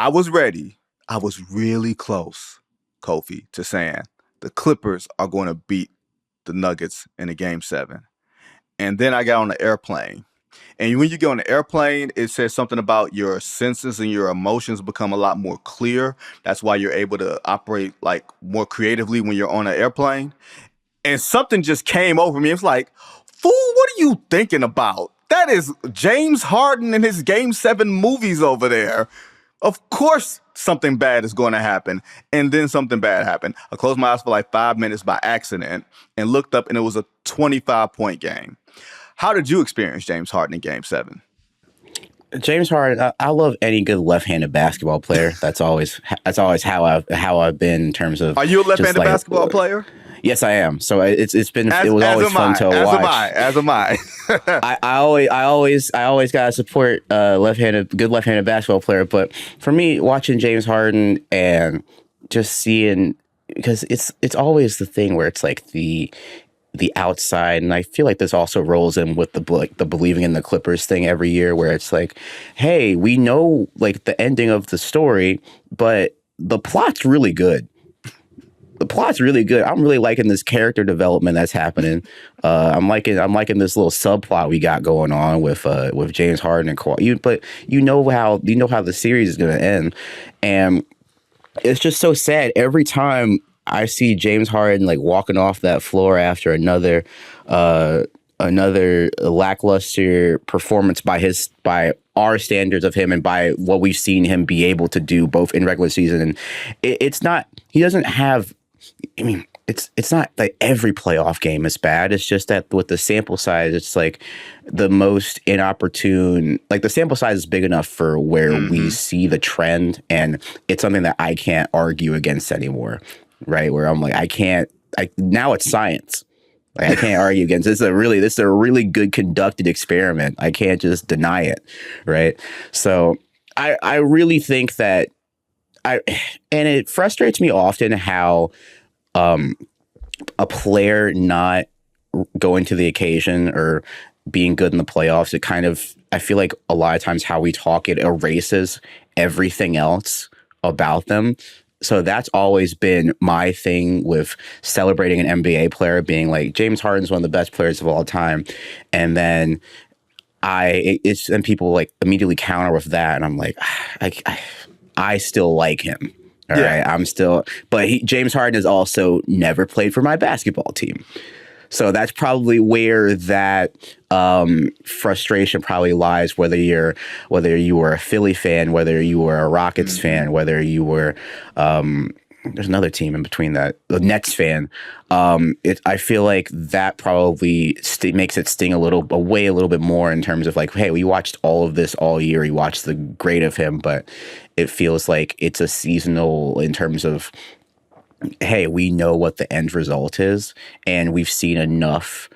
I was ready. I was really close, Kofie, to saying the Clippers are going to beat the Nuggets in a game 7. And then I got on the airplane. And when you get on the airplane, it says something about your senses and your emotions become a lot more clear. That's why you're able to operate like more creatively when you're on an airplane. And something just came over me. It's like, fool, what are you thinking about? That is James Harden and his Game 7 movies over there. Of course something bad is going to happen. And then something bad happened. I closed my eyes for like 5 minutes by accident and looked up, and it was a 25-point game. How did you experience James Harden in Game 7? James Harden, I love any good left-handed basketball player. That's always how I've been in terms of. Are you a left-handed basketball player? Yes, I am. So it was always fun to watch. As am I. I always gotta support good left-handed basketball player. But for me, watching James Harden and just seeing, because it's always the thing where it's like the outside, and I feel like this also rolls in with the believing in the Clippers thing every year, where it's like, hey, we know like the ending of the story, but the plot's really good. The plot's really good. I'm really liking this character development that's happening. I'm liking this little subplot we got going on with James Harden and Kawhi. But you know how the series is going to end, and it's just so sad every time I see James Harden like walking off that floor after another lackluster performance by our standards of him and by what we've seen him be able to do both in regular season. And it's not, he doesn't have, I mean, it's not like every playoff game is bad. It's just that with the sample size, it's like the most inopportune, like the sample size is big enough for where we see the trend, and it's something that I can't argue against anymore. Right, where I'm like, now it's science. Like, I can't argue against this. This is a really good conducted experiment. I can't just deny it. Right. So I really think that and it frustrates me often how a player not going to the occasion or being good in the playoffs, it kind of, I feel like a lot of times how we talk, it erases everything else about them. So that's always been my thing with celebrating an NBA player, being like, James Harden's one of the best players of all time. And then and people like immediately counter with that. And I'm like, I still like him. All right. I'm still, but James Harden has also never played for my basketball team. So that's probably where that frustration probably lies, whether you were a Philly fan, whether you were a Rockets fan, whether you were there's another team in between that, the Nets fan. I feel like that probably makes it sting a little bit more in terms of like, hey, we watched all of this all year. We watched the great of him, but it feels like it's a seasonal in terms of, hey, we know what the end result is, and we've seen enough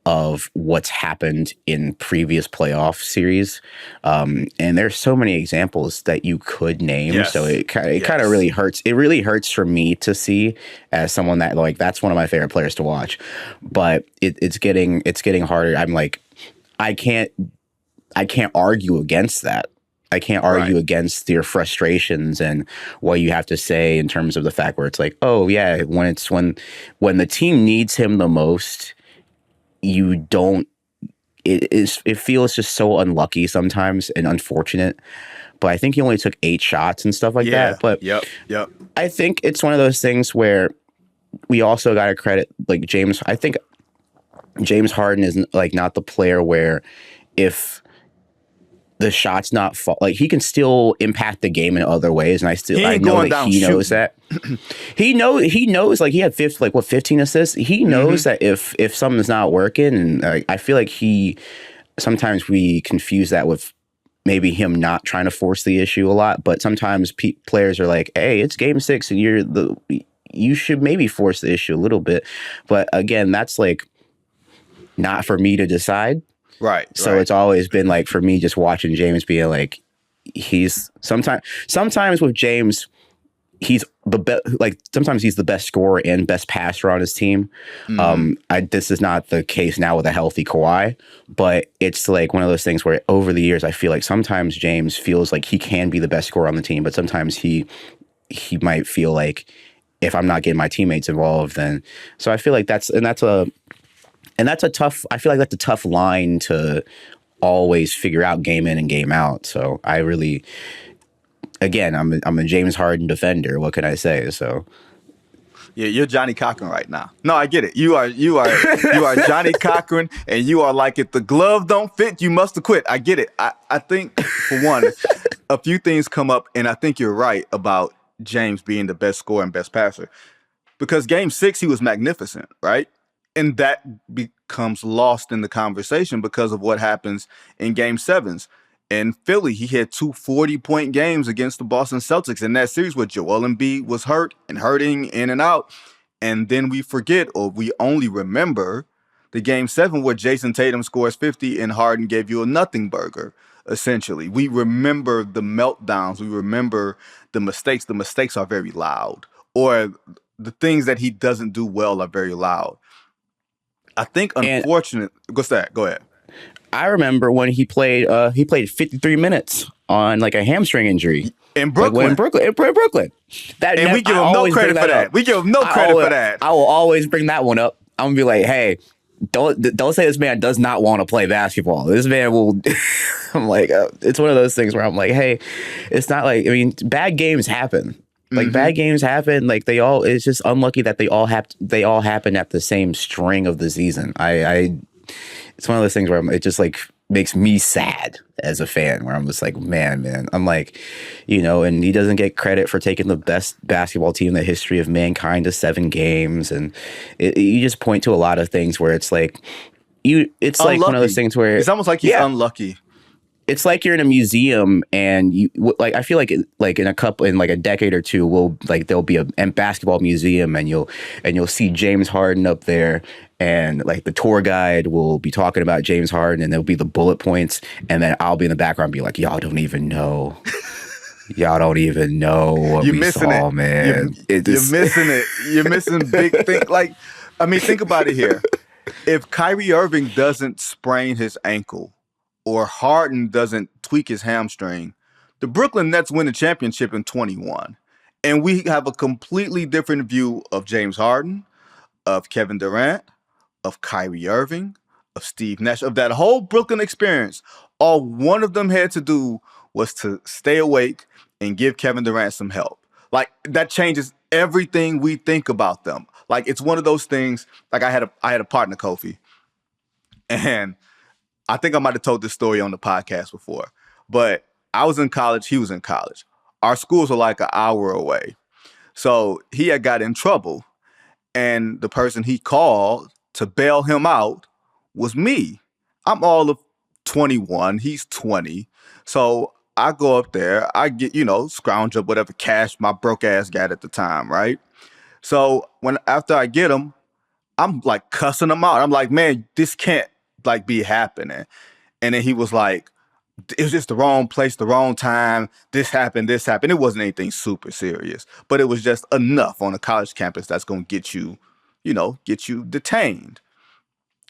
of what's happened in previous playoff series. And there's so many examples that you could name. Yes. So it kind of really hurts. It really hurts for me to see as someone that like, that's one of my favorite players to watch, but it's getting harder. I'm like, I can't argue against that. I can't argue against your frustrations and what you have to say in terms of the fact where it's like, oh yeah, when the team needs him the most, you don't. It feels just so unlucky sometimes and unfortunate. But I think he only took 8 shots and stuff like that. But yep. I think it's one of those things where we also got to credit like James. I think James Harden is like not the player where if the shot's not like he can still impact the game in other ways, and I know that he knows that. he knows like he had 15 assists. He knows that if something's not working, and I feel like sometimes we confuse that with maybe him not trying to force the issue a lot. But sometimes players are like, hey, it's game 6 and you should maybe force the issue a little bit. But again, that's like not for me to decide. Right. So it's always been like for me just watching James being like, he's sometimes with James, he's the best. Like sometimes he's the best scorer and best passer on his team. This is not the case now with a healthy Kawhi, but it's like one of those things where over the years I feel like sometimes James feels like he can be the best scorer on the team, but sometimes he might feel like if I'm not getting my teammates involved, then so I feel like that's a tough. I feel like that's a tough line to always figure out game in and game out. So I really. Again, I'm a James Harden defender. What can I say? So, yeah, you're Johnny Cochran right now. No, I get it. You are Johnny Cochran, and you are like, if the glove don't fit, you must have quit. I get it. I think for one, a few things come up, and I think you're right about James being the best scorer and best passer, because Game 6 he was magnificent, right? And that becomes lost in the conversation because of what happens in Game 7s. In Philly, he had 2 40-point games against the Boston Celtics in that series where Joel Embiid was hurt and hurting in and out. And then we forget, or we only remember, the Game 7 where Jason Tatum scores 50 and Harden gave you a nothing burger, essentially. We remember the meltdowns. We remember the mistakes. The mistakes are very loud. Or the things that he doesn't do well are very loud. I think, unfortunately, what's that? Go ahead. I remember when he played 53 minutes on like a hamstring injury in Brooklyn. Like in Brooklyn. And we give him no credit for that. We give him no credit for that. I will always bring that one up. I'm gonna be like, hey, don't say this man does not want to play basketball. This man will. I'm like, it's one of those things where I'm like, hey, it's not like, I mean, bad games happen. Like bad games happen. Like it's just unlucky that they all happen at the same string of the season. It's one of those things where it just like makes me sad as a fan, where I'm just like, man, I'm like, and he doesn't get credit for taking the best basketball team in the history of mankind to 7 games. And you just point to a lot of things where it's like, it's unlucky. Like one of those things where it's almost like he's unlucky. It's like you're in a museum and you like, I feel like in a decade or two, there'll be a basketball museum and you'll see James Harden up there, and like the tour guide will be talking about James Harden and there'll be the bullet points, and then I'll be in the background and be like, y'all don't even know what you're we missing saw, it. man. You're missing it. You're missing big things. Like, I mean, think about it here. If Kyrie Irving doesn't sprain his ankle, or Harden doesn't tweak his hamstring, the Brooklyn Nets win the championship in 21. And we have a completely different view of James Harden, of Kevin Durant, of Kyrie Irving, of Steve Nash, of that whole Brooklyn experience. All one of them had to do was to stay awake and give Kevin Durant some help. Like, that changes everything we think about them. Like, it's one of those things, like I had a partner, Kofie, and I think I might have told this story on the podcast before, but I was in college. He was in college. Our schools were like an hour away. So he had got in trouble, and the person he called to bail him out was me. I'm all of 21. He's 20. So I go up there. I get, scrounge up whatever cash my broke ass got at the time, right? So after I get him, I'm like cussing him out. I'm like, man, this can't like be happening. And then he was like, it was just the wrong place, the wrong time. This happened. It wasn't anything super serious, but it was just enough on a college campus that's going to get you detained.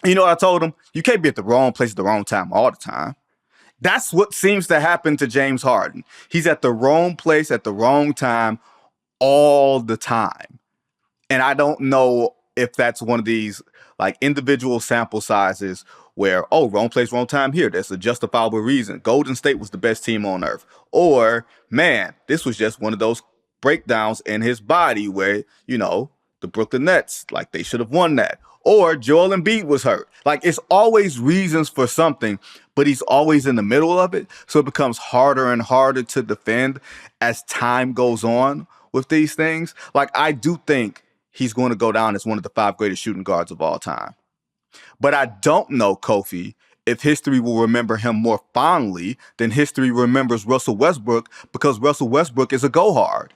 You know what I told him? You can't be at the wrong place at the wrong time all the time. That's what seems to happen to James Harden. He's at the wrong place at the wrong time all the time. And I don't know if that's one of these like individual sample sizes where, wrong place, wrong time here. That's a justifiable reason. Golden State was the best team on earth. Or, man, this was just one of those breakdowns in his body where, the Brooklyn Nets, like they should have won that. Or Joel Embiid was hurt. Like, it's always reasons for something, but he's always in the middle of it. So it becomes harder and harder to defend as time goes on with these things. Like, I do think he's going to go down as one of the 5 greatest shooting guards of all time. But I don't know, Kofie, if history will remember him more fondly than history remembers Russell Westbrook, because Russell Westbrook is a go-hard.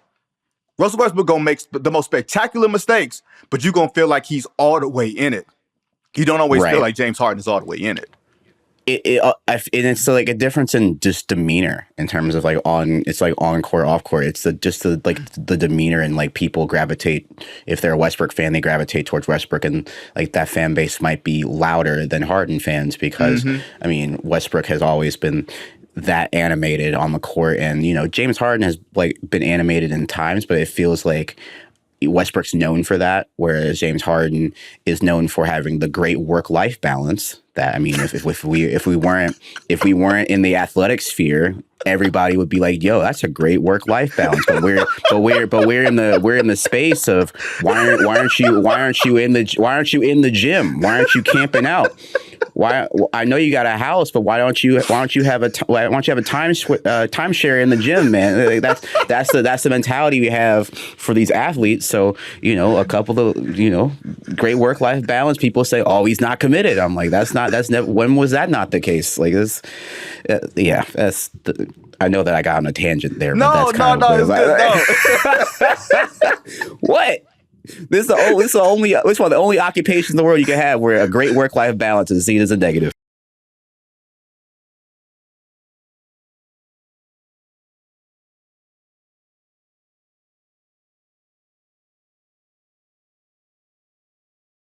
Russell Westbrook going to make the most spectacular mistakes, but you're going to feel like he's all the way in it. You don't always feel like James Harden is all the way in it. and it's like a difference in just demeanor in terms of like on court, off court. It's the demeanor, and like people gravitate, if they're a Westbrook fan, they gravitate towards Westbrook, and like that fan base might be louder than Harden fans because I mean Westbrook has always been that animated on the court, and James Harden has like been animated in times, but it feels like Westbrook's known for that, whereas James Harden is known for having the great work-life balance. That, I mean, if we weren't in the athletic sphere, everybody would be like, "Yo, that's a great work-life balance." But we're in the space of why aren't you in the gym? Why aren't you camping out? Why? I know you got a house, but why don't you have a timeshare in the gym, man? Like, that's the mentality we have for these athletes. So a couple of great work life balance. People say, "Oh, he's not committed." I'm like, that's never. When was that not the case? Like this, yeah. I know that I got on a tangent there. No, but that's it's good. No. What? This is one of the only occupations in the world you can have where a great work life balance is seen as a negative.